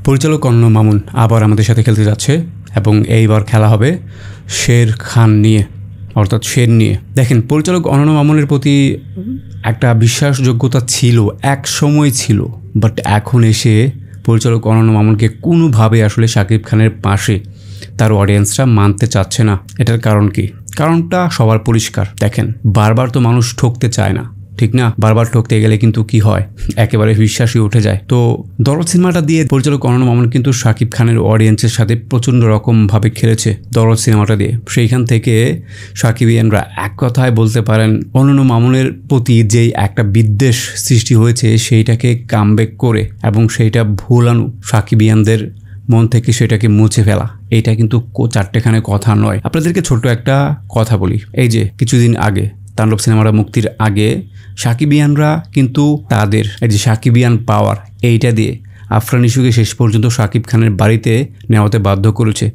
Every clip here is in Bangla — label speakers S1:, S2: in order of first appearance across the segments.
S1: পরিচালক অনন্য মামুন আবার আমাদের সাথে খেলতে যাচ্ছে এবং এইবার খেলা হবে শের খান নিয়ে, অর্থাৎ শের নিয়ে। দেখেন, পরিচালক অনন্য মামুনের প্রতি একটা বিশ্বাসযোগ্যতা ছিল, এক সময় ছিল, বাট এখন এসে পরিচালক অনন্য মামুনকে কোনোভাবে আসলে শাকিব খানের পাশে তার অডিয়েন্সরা মানতে চাচ্ছে না। এটার কারণ কি? কারণটা সবার পরিষ্কার। দেখেন, বারবার তো মানুষ ঠকতে চায় না, ঠিক না? বারবার ঠকতে গেলে কিন্তু কি হয়, একেবারে বিশ্বাসই উঠে যায়। তো দরদ সিনেমাটা দিয়ে পরিচালক অনন্য মামুন কিন্তু শাকিব খানের অডিয়েন্সের সাথে প্রচণ্ড রকমভাবে খেলেছে দরদ সিনেমাটা দিয়ে। সেইখান থেকে সাকিবিয়ানরা এক কথায় বলতে পারেন অনন্য মামুনের প্রতি যেই একটা বিদ্বেষ সৃষ্টি হয়েছে সেইটাকে কামব্যাক করে এবং সেইটা ভুলানো, সাকিবিয়ানদের মন থেকে সেটাকে মুছে ফেলা, এইটা কিন্তু চারটেখানে কথা নয়। আপনাদেরকে ছোট্ট একটা কথা বলি। এই যে কিছুদিন আগে তাণ্ডব সিনেমাটা মুক্তির আগে সাকিবিয়ানরা কিন্তু তাদের এই যে সাকিবিয়ান পাওয়ার এইটা দিয়ে আফরান ইস্যুকে শেষ পর্যন্ত শাকিব খানের বাড়িতে নেওয়াতে বাধ্য করেছে।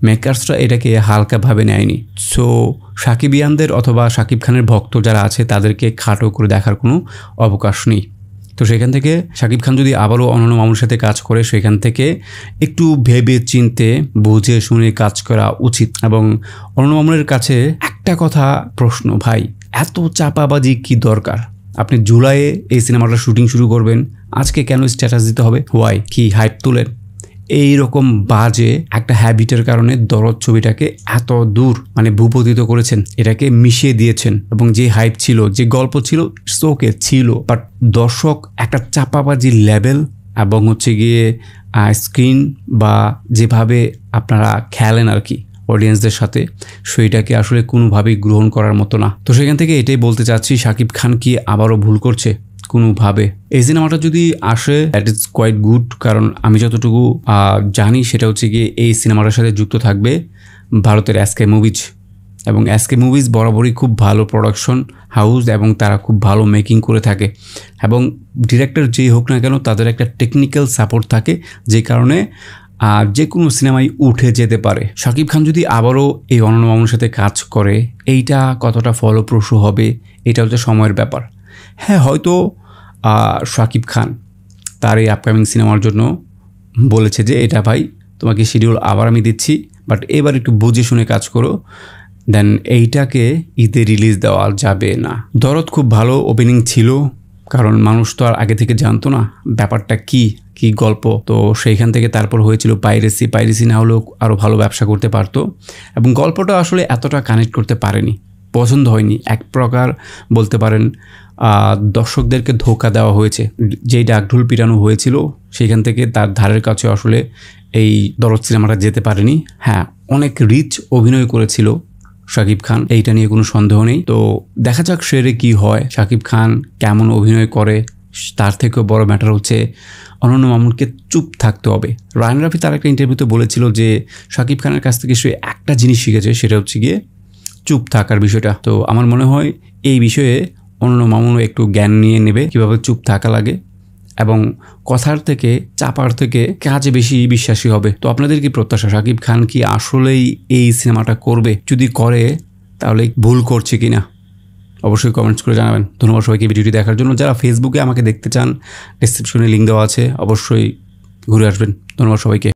S1: মেকার্সরা এটাকে হালকাভাবে নেয়নি। সো সাকিবিয়ানদের অথবা শাকিব খানের ভক্ত যারা আছে তাদেরকে খাটো করে দেখার কোনো অবকাশ নেই। তো সেখান থেকে শাকিব খান যদি আবারও অনন্য মামুনের সাথে কাজ করে, সেখান থেকে একটু ভেবে চিনতে বুঝে শুনে কাজ করা উচিত। এবং অনন্য মামুনের কাছে একটা কথা প্রশ্ন, ভাই এত চাপাবাজি কি দরকার? আপনি জুলাইয়ে এই সিনেমাটা শুটিং শুরু করবেন, আজকে কেন স্ট্যাটাস দিতে হবে? হোয়াই? কি হাইপ তুলেন? এইরকম বাজে একটা হ্যাবিটের কারণে দরদ ছবিটাকে এত দূর ভূপতিত করেছেন, এটাকে মিশিয়ে দিয়েছেন। এবং যে হাইপ ছিল, যে গল্প ছিল, শোকে ছিল, বাট দর্শক একটা চাপাবাজি লেভেল এবং গিয়ে স্ক্রিন বা যেভাবে আপনারা খেলেন আর কি অডিয়েন্সদের সাথে, সেইটাকে আসলে কোনোভাবেই গ্রহণ করার মতো না। তো সেখান থেকে এটাই বলতে চাচ্ছি, শাকিব খান কি আবারও ভুল করছে কোনোভাবে? এই সিনেমাটা যদি আসে দ্যাট ইজ কোয়াইট গুড, কারণ আমি যতটুকু জানি সেটা গিয়ে এই সিনেমাটার সাথে যুক্ত থাকবে ভারতের এসকে মুভিজ। এবং এসকে মুভিজ বরাবরই খুব ভালো প্রোডাকশন হাউস এবং তারা খুব ভালো মেকিং করে থাকে। এবং ডিরেক্টর যেই হোক না কেন তাদের একটা টেকনিক্যাল সাপোর্ট থাকে, যে কারণে যে কোনো সিনেমায় উঠে যেতে পারে। শাকিব খান যদি আবারও এই অনন্য মামুনের সাথে কাজ করে, এইটা কতটা ফলপ্রসূ হবে এটা হচ্ছে সময়ের ব্যাপার। হ্যাঁ, হয়তো শাকিব খান তার এই আপকামিং সিনেমার জন্য বলেছে যে এটা ভাই তোমাকে শিডিউল আবার আমি দিচ্ছি, বাট এবার একটু বুঝে শুনে কাজ করো, দেন এইটাকে ঈদে রিলিজ দেওয়া যাবে না। দরদ খুব ভালো ওপেনিং ছিল, কারণ মানুষ তো আর আগে থেকে জানতো না ব্যাপারটা কি গল্প। তো সেইখান থেকে তারপর হয়েছিল পাইরেসি না হলেও আরও ভালো ব্যবসা করতে পারতো। এবং গল্পটা আসলে এতটা কানেক্ট করতে পারেনি, পছন্দ হয়নি। এক প্রকার বলতে পারেন দর্শকদেরকে ধোঁকা দেওয়া হয়েছে। যেই ডাকঢোল পিটানো হয়েছিল সেইখান থেকে তার ধারের কাছে আসলে এই দরদ সিনেমাটা যেতে পারেনি। হ্যাঁ, অনেক রিচ অভিনয় করেছিল শাকিব খান, এইটা নিয়ে কোনো সন্দেহ নেই। তো দেখা যাক শেরে কি হয়, শাকিব খান কেমন অভিনয় করে। তার থেকেও বড় ম্যাটার হচ্ছে অনন্য মামুনকে চুপ থাকতে হবে। রায়হান রাফি তার একটা ইন্টারভিউতে বলেছিল যে শাকিব খানের কাছ থেকে সে একটা জিনিস শিখেছে, সেটা গিয়ে চুপ থাকার বিষয়টা। তো আমার মনে হয় এই বিষয়ে অনন্য মামুনও একটু জ্ঞান নিয়ে নেবে কীভাবে চুপ থাকা লাগে এবং কথার থেকে চাপার থেকে কাজে বেশি বিশ্বাসী হবে। তো আপনাদের কি প্রত্যাশা, শাকিব খান কি আসলেই এই সিনেমাটা করবে? যদি করে তাহলে ভুল করছে কিনা অবশ্যই কমেন্টস করে জানাবেন। ধন্যবাদ সবাইকে ভিডিওটি দেখার জন্য। যারা ফেসবুকে আমাকে দেখতে চান, ডেসক্রিপশনে লিঙ্ক দেওয়া আছে, অবশ্যই ঘুরে আসবেন। ধন্যবাদ সবাইকে।